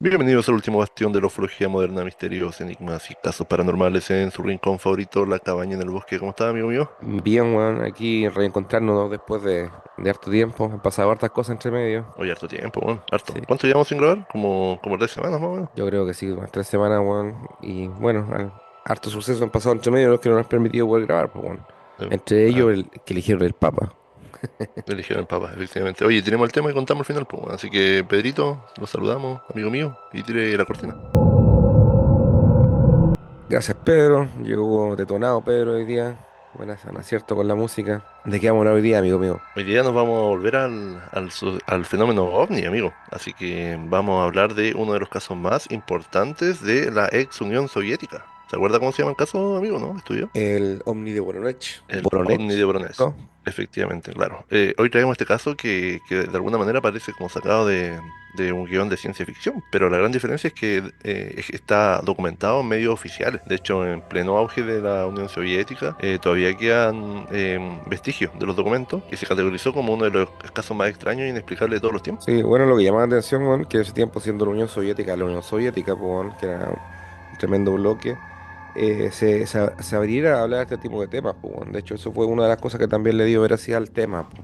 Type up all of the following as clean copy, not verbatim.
Bienvenidos al último bastión de la ufología moderna, misterios, enigmas y casos paranormales en su rincón favorito, la cabaña en el bosque. ¿Cómo está, amigo mío? Bien, weón, aquí reencontrarnos después de harto tiempo. Han pasado hartas cosas entre medio. Oye, harto tiempo, bueno, harto. Sí, ¿Cuánto llevamos sin grabar? Como 3 semanas más o menos. yo creo que sí, unas 3 semanas, weón. Y bueno, hartos sucesos han pasado entre medio los que no nos han permitido poder grabar, pues, weón. Eh, Entre ah, ellos el que eligieron el Papa. Eligieron el Papa, efectivamente. Oye, tenemos el tema y contamos al final, pues, bueno. Así que, Pedrito, lo saludamos, amigo mío, y tire la cortina. Gracias, Pedro. Llegó detonado Pedro hoy día. Buenas, un acierto con la música. ¿De qué vamos a hablar hoy día, amigo mío? Hoy día nos vamos a volver al fenómeno OVNI, amigo. Así que vamos a hablar de uno de los casos más importantes de la ex Unión Soviética. ¿Se acuerda cómo se llama el caso, amigo? ¿No? ¿Estudió? El Omni de Voronezh. El ovni de Voronezh. ¿No? Efectivamente, claro. Hoy traemos este caso que de alguna manera parece como sacado de un guión de ciencia ficción, pero la gran diferencia es que está documentado en medios oficiales. De hecho, en pleno auge de la Unión Soviética, todavía quedan vestigios de los documentos y se categorizó como uno de los casos más extraños e inexplicables de todos los tiempos. Sí, bueno, lo que llama la atención, weón, que ese tiempo siendo la Unión Soviética, pues, weón, que era un tremendo bloque, se abriera a hablar de este tipo de temas, pues, weón. De hecho, eso fue una de las cosas que también le dio veracidad al tema, pues,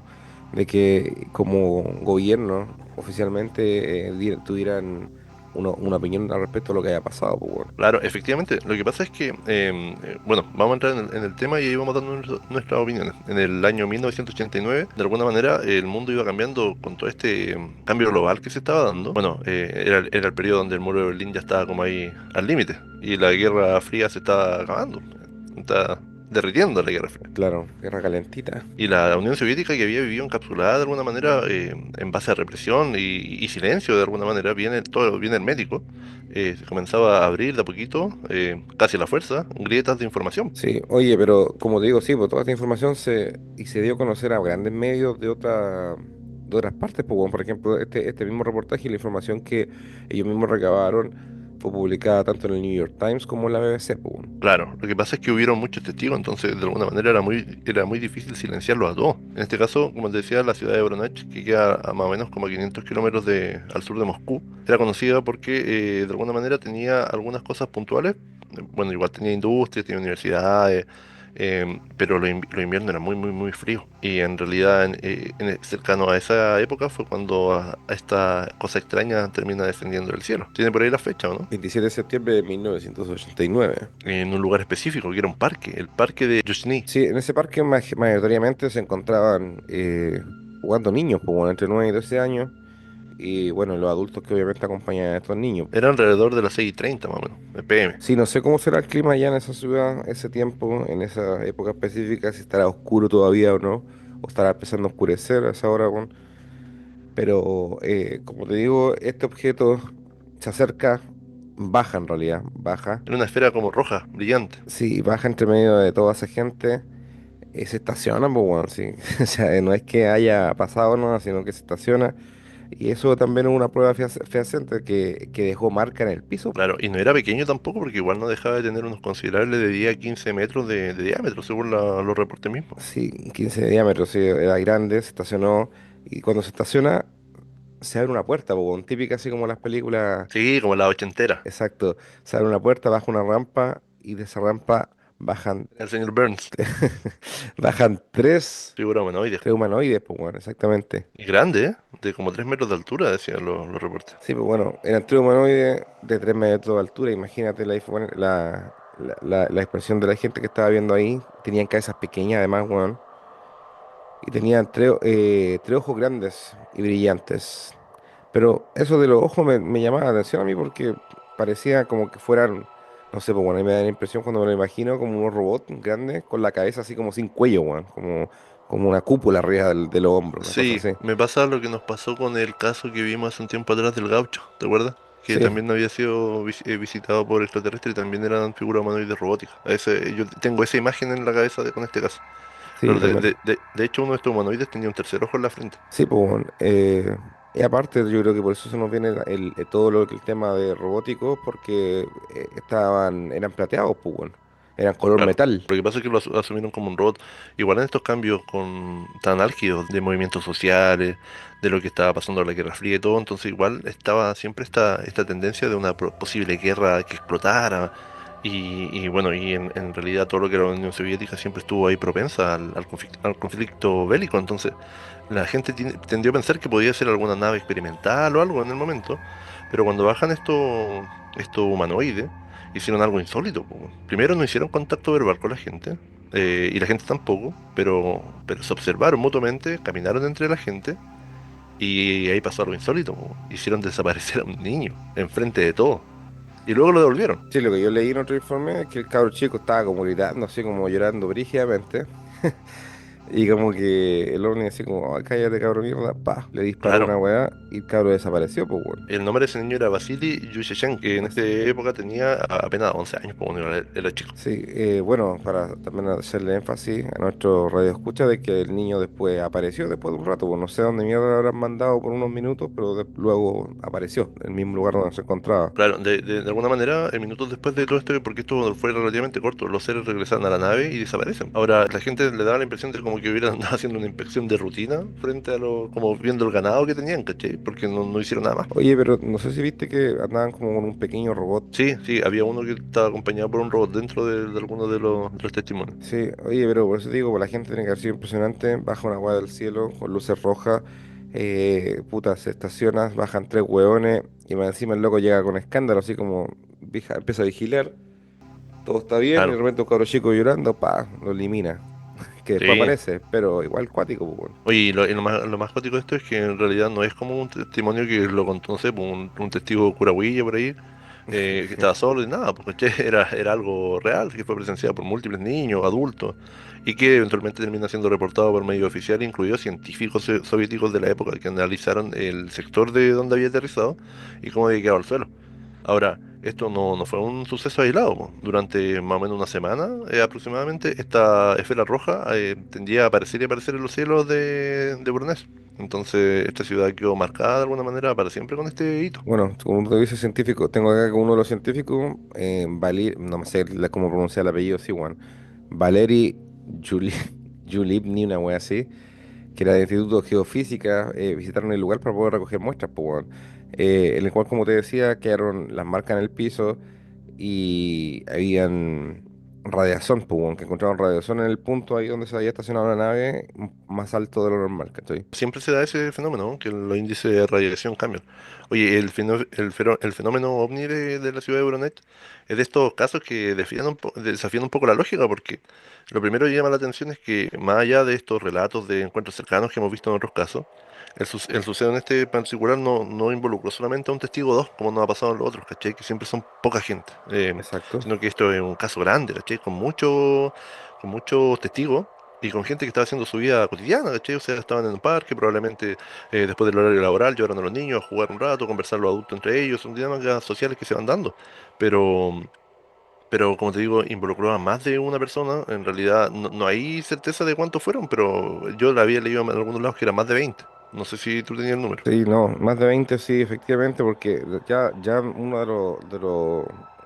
de que como gobierno oficialmente tuvieran una opinión al respecto de lo que haya pasado, pues, weón. Claro, efectivamente. Lo que pasa es que, bueno, vamos a entrar en el tema y ahí vamos dando nuestras opiniones. En el año 1989, de alguna manera, el mundo iba cambiando con todo este cambio global que se estaba dando. Bueno, era el periodo donde el muro de Berlín ya estaba como ahí al límite y la Guerra Fría se estaba acabando. Está derritiendo la Guerra Fría. Claro, guerra calentita. Y la Unión Soviética, que había vivido encapsulada de alguna manera en base a represión y silencio de alguna manera, viene todo bien hermético, se comenzaba a abrir de a poquito, casi a la fuerza, grietas de información. Sí, oye, pero como te digo, sí, pues toda esta información se dio a conocer a grandes medios de otras partes, pues, bueno, por ejemplo, este mismo reportaje y la información que ellos mismos recabaron fue publicada tanto en el New York Times como en la BBC, pues, bueno. Claro, lo que pasa es que hubieron muchos testigos, entonces de alguna manera era muy difícil silenciarlos a todos. En este caso, como te decía, la ciudad de Voronezh, que queda a más o menos como a 500 kilómetros al sur de Moscú, era conocida porque de alguna manera tenía algunas cosas puntuales. Bueno, igual tenía industria, tenía universidades, pero los inviernos eran muy, muy, muy fríos. Y en realidad, cercano a esa época fue cuando a esta cosa extraña termina descendiendo del cielo. ¿Tiene por ahí la fecha o no? 27 de septiembre de 1989. En un lugar específico, que era un parque, el parque de Yushny. Sí, en ese parque mayoritariamente se encontraban jugando niños, pues, bueno, entre 9 y 12 años, y bueno, los adultos que obviamente acompañan a estos niños. Era alrededor de las 6:30 más o menos, de PM. Sí, no sé cómo será el clima allá en esa ciudad, ese tiempo, en esa época específica, si estará oscuro todavía o no, o estará empezando a oscurecer a esa hora, weón. Pero como te digo, este objeto se acerca, baja en realidad, baja. Era una esfera como roja, brillante. Sí, baja entre medio de toda esa gente, se estaciona, pues bueno, sí. O sea, no es que haya pasado nada, sino que se estaciona. Y eso también es una prueba fehaciente que dejó marca en el piso. Claro, y no era pequeño tampoco porque igual no dejaba de tener unos considerables de 10 a 15 metros de diámetro, según los reportes mismos. Sí, 15 de diámetro, sí, era grande, se estacionó. Y cuando se estaciona, se abre una puerta, po, típica así como las películas. Sí, como la ochentera. Exacto, se abre una puerta, baja una rampa y de esa rampa bajan, El señor Burns, bajan figura humanoide. tres humanoides, pues bueno, exactamente. Y grande, ¿eh? De como 3 metros de altura, decían los reportes. Sí, pues bueno, eran tres humanoides de 3 metros de altura, imagínate bueno, la expresión de la gente que estaba viendo ahí, tenían cabezas pequeñas además, weón, y tenían tres ojos grandes y brillantes. Pero eso de los ojos me llamaba la atención a mí porque parecía como que fueran, no sé, pues bueno, a mí me da la impresión cuando me lo imagino como unos robots grandes con la cabeza así como sin cuello, weón, como una cúpula arriba de los hombros, una cosa Sí, así. me pasa lo que nos pasó con el caso que vimos hace un tiempo atrás del gaucho, ¿te acuerdas? Que Sí, también había sido visitado por extraterrestres y también eran figuras humanoides robóticas. Yo tengo esa imagen en la cabeza con este caso. sí, Pero de, también. de- de- de hecho, uno de estos humanoides tenía un tercer ojo en la frente. Sí, pues bueno, y aparte yo creo que por eso se nos viene todo el tema de robóticos porque eran plateados, pues bueno. eran color Claro, metal. lo que pasa es que lo asumieron como un robot. Igual en estos cambios tan álgidos de movimientos sociales, de lo que estaba pasando en la Guerra Fría y todo, entonces igual estaba siempre esta tendencia de una posible guerra que explotara. Y bueno, en realidad todo lo que era la Unión Soviética siempre estuvo ahí propensa al conflicto bélico. Entonces la gente tendió a pensar que podía ser alguna nave experimental o algo en el momento, pero cuando bajan estos humanoides, hicieron algo insólito, po. Primero no hicieron contacto verbal con la gente, y la gente tampoco, pero se observaron mutuamente, caminaron entre la gente, y ahí pasó algo insólito, po. Hicieron desaparecer a un niño enfrente de todo, y luego lo devolvieron. Sí, lo que yo leí en otro informe es que el cabro chico estaba como gritando, así como llorando brígidamente. Y como que el ovni así como, "Ay, cállate cabrón mierda, pa, le disparó Claro, una weá y el cabro desapareció, pues weón. el nombre de ese niño era Vasily Yushchenko, que en esta época tenía apenas 11 años, pues bueno, era chico. Sí, bueno, para también hacerle énfasis a nuestro radio escucha de que el niño después apareció después de un rato, pues no sé dónde mierda lo habrán mandado por unos minutos, pero luego apareció en el mismo lugar donde se encontraba. Claro, de alguna manera, minutos después de todo esto, porque esto fue relativamente corto, los seres regresan a la nave y desaparecen. Ahora, la gente le daba la impresión de como que hubieran andado haciendo una inspección de rutina frente a como viendo el ganado que tenían, ¿cachai? Porque no hicieron nada más. Oye, pero no sé si viste que andaban como con un pequeño robot. Sí, sí, había uno que estaba acompañado por un robot dentro de alguno de los testimonios. Sí, oye, pero por eso te digo, pues, la gente tiene que haber sido impresionante, baja una weá del cielo con luces rojas, puta, se estaciona, bajan tres hueones y más encima el loco llega con escándalo, así como empieza a vigilar, todo está bien y de Claro, repente un cabro chico llorando, pa, lo elimina, que después sí. aparece, pero igual cuático, pues, weón. Oye, y lo más cuático de esto es que en realidad no es como un testimonio que lo contó, no sé, pues, un testigo curahuilla por ahí, que estaba solo y nada, porque era algo real, que fue presenciado por múltiples niños, adultos, y que eventualmente termina siendo reportado por medios oficiales, incluidos científicos soviéticos de la época, que analizaron el sector de donde había aterrizado y cómo había quedado al suelo. Ahora, esto no fue un suceso aislado, po. Durante más o menos una semana aproximadamente, esta esfera roja tendía a aparecer y aparecer en los cielos de Brunés. Entonces, esta ciudad quedó marcada de alguna manera para siempre con este hito. Bueno, como tú dices científico, tengo acá que uno de los científicos, no me sé cómo pronunciar el apellido, sí, weón, Valery Juli- Julipny, una wea así, que era del Instituto de Geofísica, visitaron el lugar para poder recoger muestras, pues, weón. En el cual, como te decía, quedaron las marcas en el piso y habían radiación, pues, weón, que encontraron radiación en el punto ahí donde se había estacionado la nave más alto de lo normal, ¿cachai? Siempre se da ese fenómeno, ¿no? Que los índices de radiación cambian. Oye, el fenómeno ovni de la ciudad de Bronet es de estos casos que desafían un poco la lógica, porque lo primero que llama la atención es que, más allá de estos relatos de encuentros cercanos que hemos visto en otros casos, el suceso en este particular no involucró solamente a un testigo o dos, como nos ha pasado en los otros, ¿cachai? Que siempre son poca gente, Exacto. sino que esto es un caso grande, ¿cachai? Con muchos testigos y con gente que estaba haciendo su vida cotidiana, ¿cachai? O sea, estaban en un parque, probablemente después del horario laboral llevaron a los niños a jugar un rato, conversar los adultos entre ellos, son dinámicas sociales que se van dando. Pero, pero como te digo, involucró a más de una persona. En realidad no hay certeza de cuántos fueron, pero yo la había leído en algunos lados que era más de 20. No sé si tú tenías el número. Sí, no, más de 20 sí, efectivamente, porque ya uno de los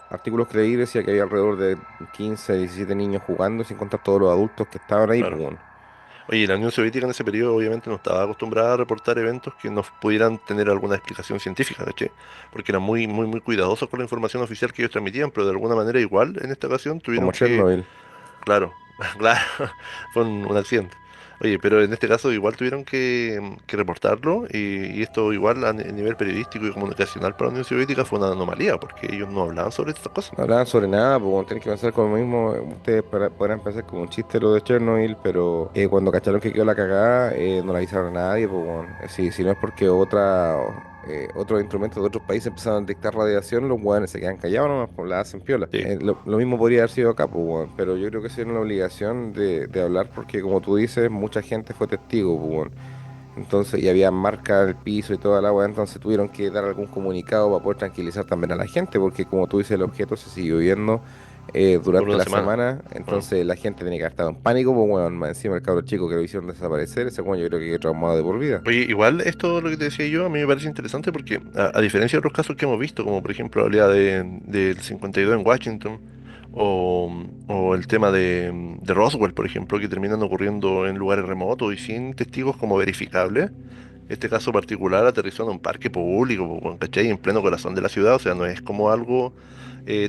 artículos que leí decía que había alrededor de 15 17 niños jugando, sin contar todos los adultos que estaban ahí, pues, Claro. bueno. Oye, la Unión Soviética en ese periodo obviamente no estaba acostumbrada a reportar eventos que no pudieran tener alguna explicación científica, ¿cachai? Porque eran muy, muy, muy cuidadosos con la información oficial que ellos transmitían, pero de alguna manera igual en esta ocasión tuvieron Como que, Chernobyl. claro, claro, fue un accidente. Oye, pero en este caso igual tuvieron que reportarlo y esto igual a nivel periodístico y comunicacional para la Unión Soviética fue una anomalía, porque ellos no hablaban sobre estas cosas. No hablaban sobre nada, pues bueno, tienen que pensar con lo mismo. Ustedes podrán pensar como un chiste lo de Chernobyl, pero cuando cacharon que quedó la cagada, no le avisaron a nadie, pues bueno. Si no es porque otros instrumentos de otros países empezaron a dictar radiación, los weones se quedan callados nomás, pues la hacen piola. Sí, Lo mismo podría haber sido acá, pues bueno, pero yo creo que sí es una obligación de hablar porque como tú dices, mucha gente fue testigo, pues bueno. Entonces, y había marca en el piso y toda la weá, entonces tuvieron que dar algún comunicado para poder tranquilizar también a la gente, porque como tú dices, el objeto se siguió viendo por durante una la semana. semana, Bueno. entonces la gente tenía que haber estado en pánico, pues bueno, más encima el cabro chico que lo hicieron desaparecer, ese weón yo creo que quedó traumado de por vida. Oye, igual esto lo que te decía yo a mí me parece interesante porque a diferencia de otros casos que hemos visto, como por ejemplo la oleada del 52 en Washington O, o el tema de Roswell, por ejemplo, que terminan ocurriendo en lugares remotos y sin testigos como verificables. Este caso particular aterrizó en un parque público, po, ¿cachai? En pleno corazón de la ciudad, o sea, no es como algo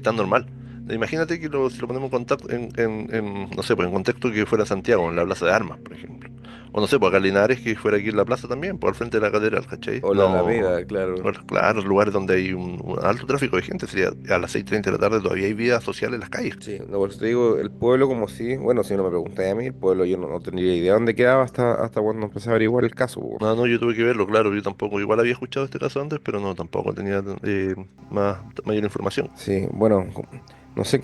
tan normal. Imagínate que si lo ponemos en contacto, no sé, pues en contexto que fuera Santiago, en la Plaza de Armas, por ejemplo. O no sé, pues acá en Linares, que fuera aquí en la plaza también, por al frente de la catedral, ¿cachai? O la No, Alameda, claro. bueno, claro, lugares donde hay un alto tráfico de gente, sería a las 6:30 de la tarde todavía hay vida social en las calles. Sí, no, por eso te digo, el pueblo como si, bueno, si no me preguntáis a mí, el pueblo yo no tendría idea dónde quedaba hasta cuando empecé a averiguar el caso, po. No, no, yo tuve que verlo, claro, yo tampoco, igual había escuchado este caso antes, pero no, tampoco tenía mayor información. Sí, bueno, no sé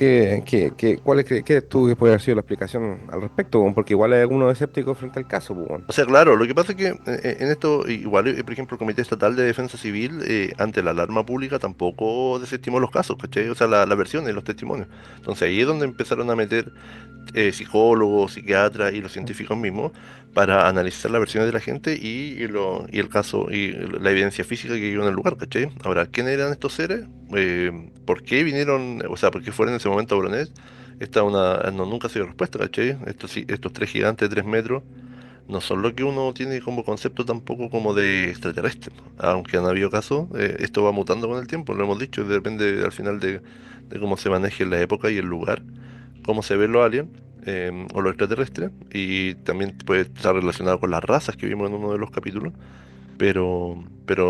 cuál crees tú que puede haber sido la explicación al respecto, po, porque igual hay algunos escépticos frente al caso, po, weón. O sea, claro, lo que pasa es que en esto, igual, por ejemplo, el Comité Estatal de Defensa Civil, ante la alarma pública, tampoco desestimó los casos, ¿cachai? O sea, la versión y los testimonios. Entonces ahí es donde empezaron a meter psicólogos, psiquiatras y los científicos mismos para analizar las versiones de la gente y el caso y la evidencia física que vio en el lugar, ¿cachai? Ahora, ¿quién eran estos seres? ¿Por qué vinieron? O sea, ¿por qué fueron en ese momento a Bronet? Esta no, nunca ha sido respuesta, ¿cachai? Estos tres gigantes de 3 metros no son lo que uno tiene como concepto tampoco como de extraterrestre. Aunque han habido casos, esto va mutando con el tiempo, lo hemos dicho, y depende al final de cómo se maneje la época y el lugar, cómo se ven los aliens o los extraterrestres, y también puede estar relacionado con las razas que vimos en uno de los capítulos, pero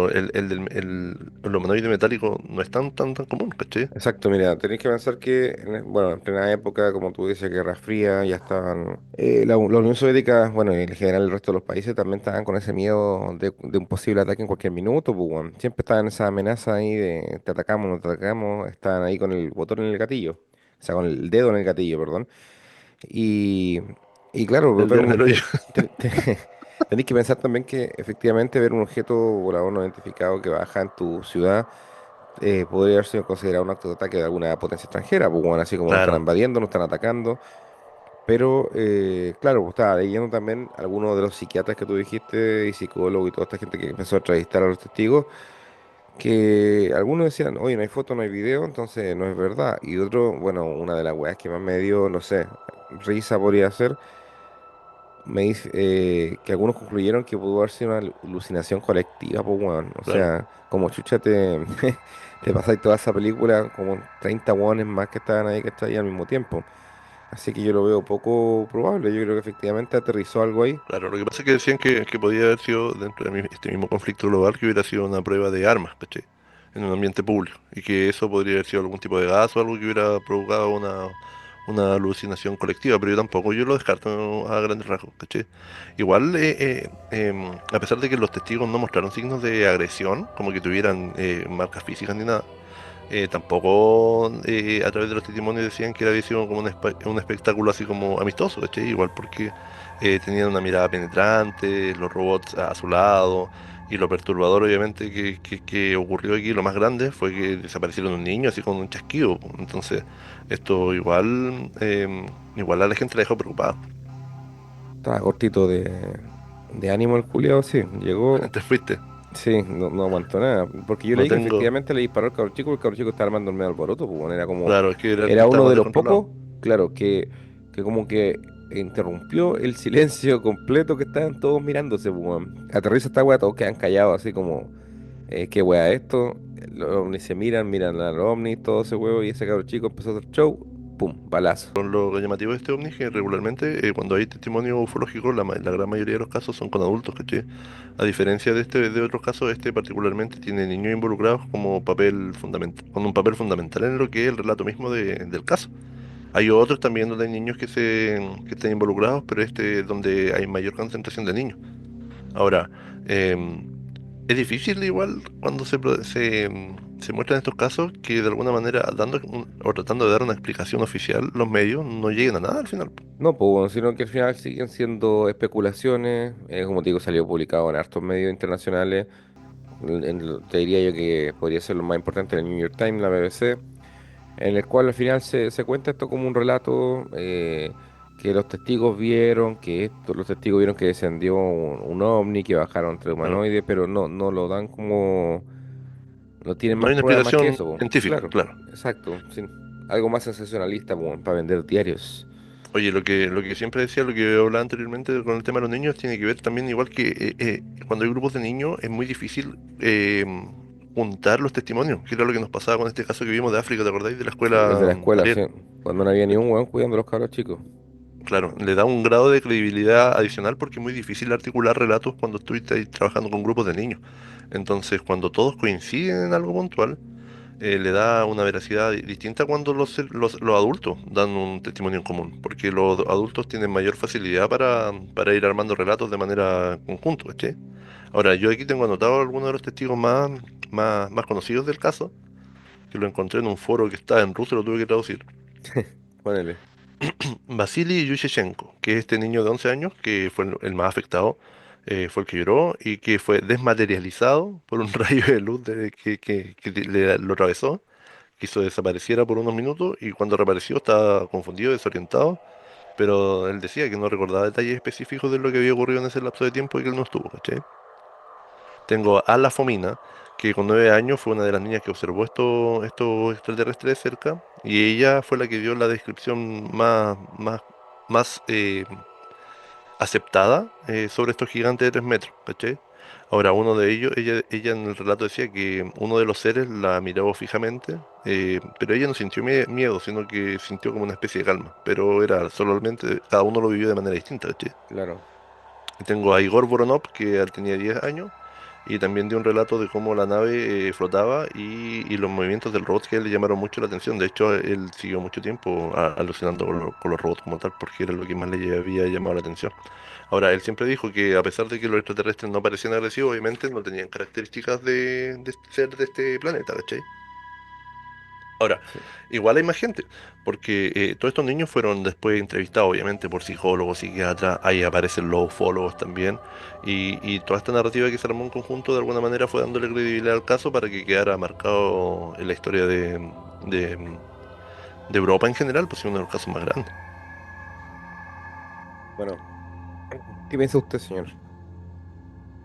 el humanoide metálico no es tan común, ¿cachai? Exacto, mira, tenéis que pensar que, bueno, en plena época, como tú dices, Guerra Fría, ya estaban, la Unión Soviética, bueno, y en general el resto de los países también estaban con ese miedo de un posible ataque en cualquier minuto, pues, weón. Siempre estaban esa amenaza ahí de te atacamos, no te atacamos, estaban ahí con el botón en el gatillo, o sea, con el dedo en el gatillo, perdón. Y, y claro, El ver dedo un en el hoyo. objeto, tenéis que pensar también que efectivamente ver un objeto volador no identificado que baja en tu ciudad podría haber sido considerado un acto de ataque de alguna potencia extranjera, pues bueno, así como nos están Claro, invadiendo, nos están atacando. Pero, claro, pues estaba leyendo también algunos de los psiquiatras que tú dijiste y psicólogos y toda esta gente que empezó a entrevistar a los testigos, que algunos decían, oye, no hay foto, no hay video, entonces no es verdad. Y otro, bueno, una de las weas que más me dio, no sé, risa podría ser, me dice que algunos concluyeron que pudo haber sido una alucinación colectiva, pues weón. O claro. sea, como chucha te pasáis toda esa película como 30 weones más que estaban ahí que estaban ahí al mismo tiempo. Así que yo lo veo poco probable. Yo creo que efectivamente aterrizó algo ahí. Claro, lo que pasa es que decían que podía haber sido dentro de este mismo conflicto global que hubiera sido una prueba de armas, ¿cachai? En un ambiente público. Y que eso podría haber sido algún tipo de gas o algo que hubiera provocado una alucinación colectiva, pero yo tampoco, yo lo descarto a grandes rasgos, ¿cachai? Igual, a pesar de que los testigos no mostraron signos de agresión, como que tuvieran marcas físicas ni nada, tampoco a través de los testimonios decían que había sido como un espectáculo así como amistoso, ¿cachai? Igual porque tenían una mirada penetrante, los robots a su lado, y lo perturbador obviamente que ocurrió aquí, lo más grande, fue que desaparecieron un niño así con un chasquido, po. Entonces esto igual a la gente la dejó preocupada. Estaba cortito de ánimo el culiao, sí. Llegó, Te fuiste, sí, no aguantó nada. Porque yo no leí que tengo, efectivamente le disparó al cabro chico, el cabro chico estaba armando el medio alboroto, pues bueno, era como, claro, es que era el que era estaba uno más de los descontrolado. pocos, claro, que como que interrumpió el silencio completo que estaban todos mirándose, pues, weón. Aterriza esta weá, todos quedan callados, así como, ¿qué weá es esto? Los ovnis se miran a los ovnis, todo ese huevo, y ese cabro chico empezó a hacer show, pum, balazo. Lo llamativo de este ovni es que regularmente cuando hay testimonio ufológico la gran mayoría de los casos son con adultos, ¿cachai? A diferencia de otros casos, este particularmente tiene niños involucrados como papel fundamental, con un papel fundamental en lo que es el relato mismo del caso. Hay otros también donde hay niños que están involucrados, pero este es donde hay mayor concentración de niños. Ahora, em, es difícil igual cuando se muestran estos casos que de alguna manera o tratando de dar una explicación oficial, los medios no lleguen a nada al final. No, pues bueno, sino que al final siguen siendo especulaciones, como te digo, salió publicado en hartos medios internacionales, te diría yo que podría ser lo más importante el New York Times, la BBC, en el cual al final se cuenta esto como un relato que los testigos vieron, los testigos vieron que descendió un ovni, que bajaron tres Claro. humanoides, pero no lo dan como, no tienen No más hay una pruebas más que explicación eso, po. científica, Claro, claro. exacto, sí. algo más sensacionalista, weón, para vender diarios. Oye, lo que siempre decía, lo que hablaba anteriormente con el tema de los niños, tiene que ver también igual que cuando hay grupos de niños es muy difícil juntar los testimonios, que era lo que nos pasaba con este caso que vimos de África, ¿te acordáis de la Sí, el de escuela la escuela, sí. Ariel? Cuando no había ni un weón cuidando a los cabros chicos. Claro, le da un grado de credibilidad adicional porque es muy difícil articular relatos cuando estuviste ahí trabajando con grupos de niños. Entonces, cuando todos coinciden en algo puntual, le da una veracidad distinta cuando los adultos dan un testimonio en común, porque los adultos tienen mayor facilidad para ir armando relatos de manera conjunta, ¿cachai? Ahora, yo aquí tengo anotado algunos de los testigos más conocidos del caso, que lo encontré en un foro que está en ruso, lo tuve que traducir. Ponele. Vasily Yushchenko, que es este niño de 11 años, que fue el más afectado, fue el que lloró y que fue desmaterializado por un rayo de luz que lo atravesó, quiso desapareciera por unos minutos y cuando reapareció estaba confundido, desorientado, pero él decía que no recordaba detalles específicos de lo que había ocurrido en ese lapso de tiempo y que él no estuvo, ¿cachai? Tengo a la Fomina, que con 9 años fue una de las niñas que observó estos extraterrestres de cerca, y ella fue la que dio la descripción más aceptada sobre estos gigantes de 3 metros, ¿cachai? Ahora, uno de ellos, ella en el relato decía que uno de los seres la miraba fijamente, pero ella no sintió miedo, sino que sintió como una especie de calma, pero era solamente, cada uno lo vivió de manera distinta, ¿cachai? Claro. Tengo a Igor Voronov, que él tenía 10 años, y también dio un relato de cómo la nave flotaba y los movimientos del robot que le llamaron mucho la atención. De hecho, él siguió mucho tiempo alucinando con los robots como tal, porque era lo que más le había llamado la atención. Ahora, él siempre dijo que a pesar de que los extraterrestres no parecían agresivos, obviamente no tenían características de ser de este planeta, ¿cachai? Ahora, Sí. igual hay más gente, porque todos estos niños fueron después entrevistados, obviamente, por psicólogos, psiquiatras, ahí aparecen los ufólogos también, y toda esta narrativa que se armó en conjunto de alguna manera fue dándole credibilidad al caso para que quedara marcado en la historia de, de Europa en general, pues es uno de los casos más grandes. Bueno, ¿qué piensa usted, señor?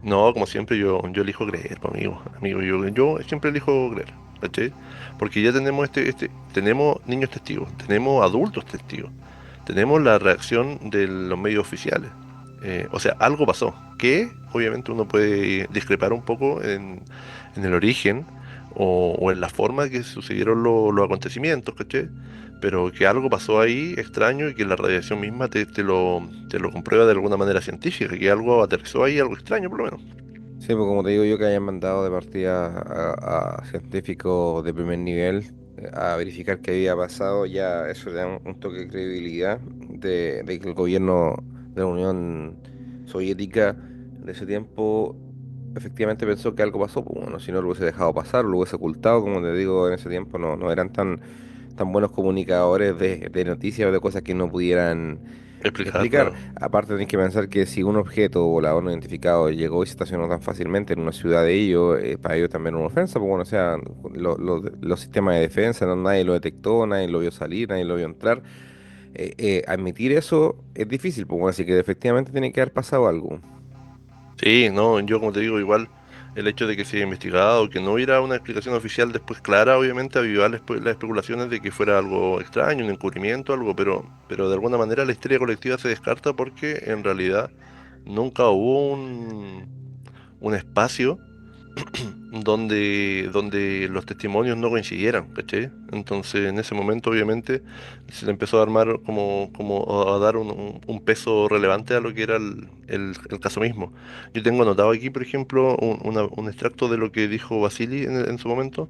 No, como siempre yo elijo creer, pues, amigo, yo siempre elijo creer, ¿cachai? Porque ya tenemos tenemos niños testigos, tenemos adultos testigos, tenemos la reacción de los medios oficiales. O sea, algo pasó, que obviamente uno puede discrepar un poco en el origen o en la forma que sucedieron los acontecimientos, ¿cachai? Pero que algo pasó ahí extraño y que la radiación misma te lo comprueba de alguna manera científica, que algo aterrizó ahí, algo extraño por lo menos. Sí, pues como te digo yo, que hayan mandado de partida a científicos de primer nivel a verificar qué había pasado, ya eso le da un toque de credibilidad de que el gobierno de la Unión Soviética de ese tiempo efectivamente pensó que algo pasó. Pues bueno, si no lo hubiese dejado pasar, lo hubiese ocultado, como te digo, en ese tiempo no eran tan buenos comunicadores de noticias o de cosas que no pudieran Explicar, explicar. claro. Aparte, tenés que pensar que si un objeto volador no identificado llegó y se estacionó tan fácilmente en una ciudad de ellos, para ellos también es una ofensa, porque bueno, o sea, los sistemas de defensa, no, nadie lo detectó, nadie lo vio salir, nadie lo vio entrar. Admitir eso es difícil, pues bueno, así que efectivamente tiene que haber pasado algo. Sí, no, yo como te digo, igual el hecho de que se haya investigado, que no hubiera una explicación oficial después clara, obviamente avivaba las especulaciones de que fuera algo extraño, un encubrimiento, algo, pero de alguna manera la histeria colectiva se descarta porque en realidad nunca hubo un espacio donde los testimonios no coincidieran, ¿cachai? Entonces, en ese momento, obviamente, se le empezó a armar como a dar un peso relevante a lo que era el caso mismo. Yo tengo anotado aquí, por ejemplo, un extracto de lo que dijo Basili en su momento,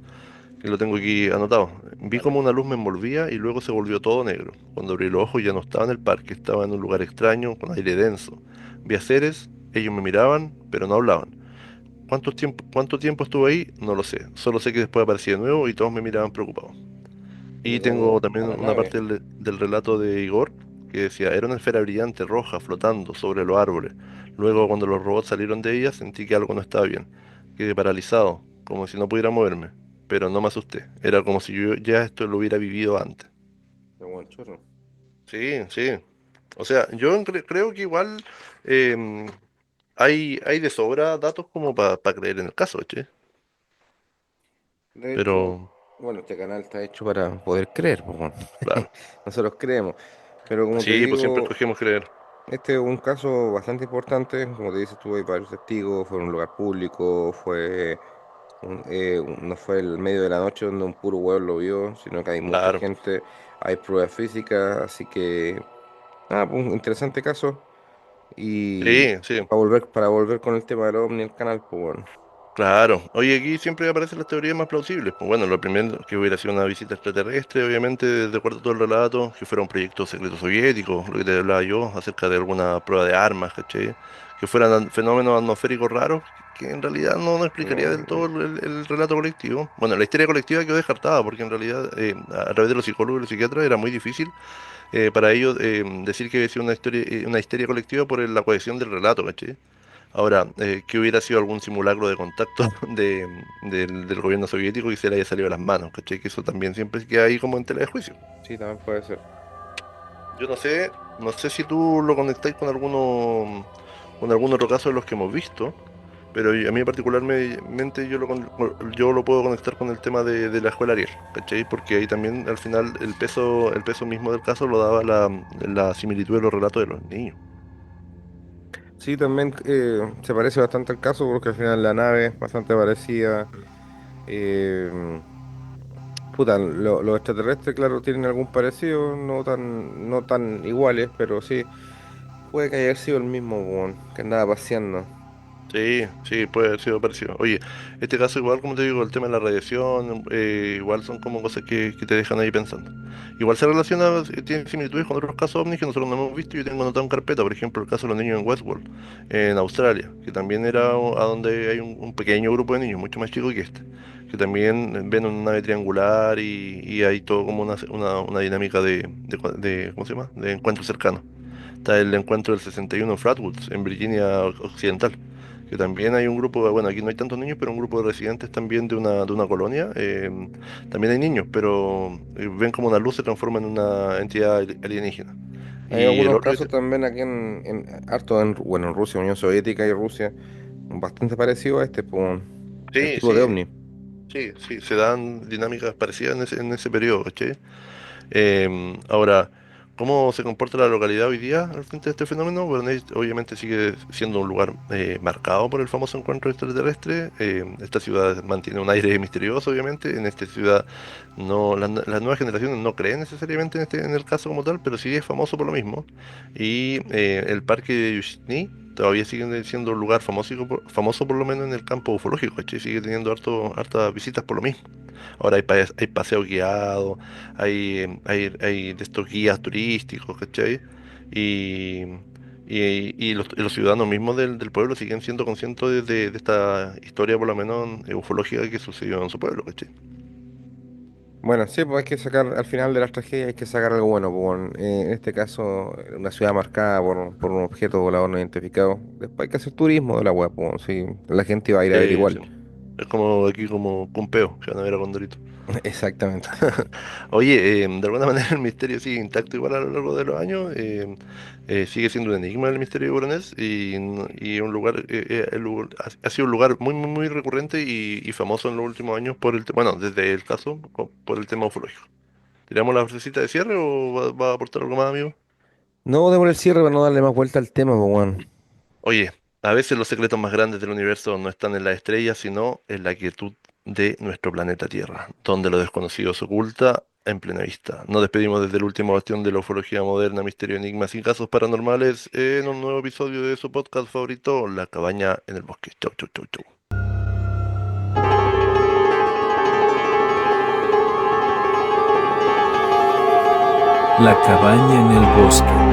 que lo tengo aquí anotado. Vi Vale. como una luz me envolvía y luego se volvió todo negro. Cuando abrí los ojos ya no estaba en el parque, estaba en un lugar extraño, con aire denso. Vi a seres, ellos me miraban, pero no hablaban. ¿Cuánto tiempo estuve ahí? No lo sé. Solo sé que después aparecí de nuevo y todos me miraban preocupados. Y Y tengo llegó también a la una nave. parte del relato de Igor que decía, era una esfera brillante roja flotando sobre los árboles. Luego, cuando los robots salieron de ella, sentí que algo no estaba bien. Quedé paralizado, como si no pudiera moverme. Pero no me asusté. Era como si yo ya esto lo hubiera vivido antes. Llegó el chorro. Sí, sí. O sea, yo creo que igual em, hay de sobra datos como para creer en el caso, che. De hecho, Pero... Bueno, este canal está hecho para poder creer, pues, bueno. Claro. Nosotros creemos. Pero como te Sí, pues siempre digo, escogemos creer. este es un caso bastante importante. Como te dices, tuve varios testigos, fue en un lugar público, no fue el medio de la noche donde un puro hueón lo vio, sino que hay mucha Claro. gente, hay pruebas físicas, así que, nada, pues, un interesante caso. Y Sí, sí. para volver con el tema del OVNI, el canal, pues bueno. Claro. Oye, aquí siempre aparecen las teorías más plausibles. Pues bueno, lo primero que hubiera sido una visita extraterrestre, obviamente, de acuerdo a todo el relato, que fuera un proyecto secreto soviético, lo que te hablaba yo, acerca de alguna prueba de armas, ¿cachai? Que fueran fenómenos atmosféricos raros, que en realidad no explicaría del todo No, el relato colectivo. Bueno, la histeria colectiva quedó descartada, porque en realidad, a través de los psicólogos y los psiquiatras era muy difícil para ellos decir que había sido una histeria colectiva por la cohesión del relato, ¿cachai? Ahora, que hubiera sido algún simulacro de contacto del gobierno soviético y se le haya salido de las manos, ¿cachai? Que eso también siempre queda ahí como en tela de juicio. sí, también puede ser. Yo no sé si tú lo conectáis con algún otro caso de los que hemos visto, pero a mí particularmente yo lo puedo conectar con el tema de la escuela Ariel, ¿cachai? Porque ahí también al final el peso mismo del caso lo daba la similitud de los relatos de los niños. Sí, también se parece bastante al caso porque al final la nave es bastante parecida. eh, Puta, los extraterrestres, claro, tienen algún parecido, no tan iguales, pero sí, puede que haya sido el mismo weón, que andaba paseando. Sí, sí, puede haber sido parecido. Oye, este caso igual, como te digo, el tema de la radiación, igual son como cosas que te dejan ahí pensando. Igual se relaciona, tiene similitudes con otros casos ovnis que nosotros no hemos visto y yo tengo anotado en carpeta, por ejemplo, el caso de los niños en Westworld, en Australia, que también era a donde hay un pequeño grupo de niños, mucho más chico que este, que también ven una nave triangular y hay todo como una dinámica ¿cómo se llama? De encuentro cercano. Está el encuentro del 61 en Flatwoods, en Virginia Occidental, que también hay un grupo, bueno, aquí no hay tantos niños, pero un grupo de residentes también de una colonia. También hay niños, pero ven como una luz se transforma en una entidad alienígena. Hay Y el algunos otro, casos también aquí bueno, en Rusia, Unión Soviética y Rusia, bastante parecido a este, pues, el sí, tipo de sí, ovni. sí, se dan dinámicas parecidas en ese periodo, ¿cachai? Ahora, ¿cómo se comporta la localidad hoy día al frente de este fenómeno? Bueno, obviamente sigue siendo un lugar marcado por el famoso encuentro extraterrestre. Esta ciudad mantiene un aire misterioso, obviamente. En esta ciudad las nuevas generaciones no creen necesariamente en el caso como tal, pero sí es famoso por lo mismo. Y el parque de Yushny todavía sigue siendo un lugar famoso por lo menos en el campo ufológico, ¿cachai? Sigue teniendo hartas visitas por lo mismo. Ahora hay paseos guiados, hay de estos guías turísticos, ¿cachai? Y, y los ciudadanos mismos del pueblo siguen siendo conscientes de esta historia, por lo menos ufológica que sucedió en su pueblo, ¿cachai? Bueno, sí, pues hay que sacar, al final de las tragedias hay que sacar algo bueno, pues, bueno, en este caso, una ciudad marcada por un objeto volador no identificado. Después hay que hacer turismo de la web, pues, bueno, sí, la gente va a ir a ver Sí. igual. Es como aquí como Cumpeo, que van a ver a Condorito. Exactamente. Oye, de alguna manera el misterio sigue intacto igual a lo largo de los años. Sigue siendo un enigma el misterio de Voronezh y un lugar, ha sido un lugar muy recurrente y famoso en los últimos años bueno, desde el caso, por el tema ufológico. ¿Tiramos la frasecita de cierre o va a aportar algo más, amigo? No demos el cierre para no darle más vuelta al tema, pues, bueno. Oye, a veces los secretos más grandes del universo no están en las estrellas, sino en la quietud de nuestro planeta Tierra, donde lo desconocido se oculta en plena vista. Nos despedimos desde el último bastión de la ufología moderna, misterio, enigmas y casos paranormales en un nuevo episodio de su podcast favorito, La cabaña en el bosque. Chau, chau, chau, chau. La cabaña en el bosque.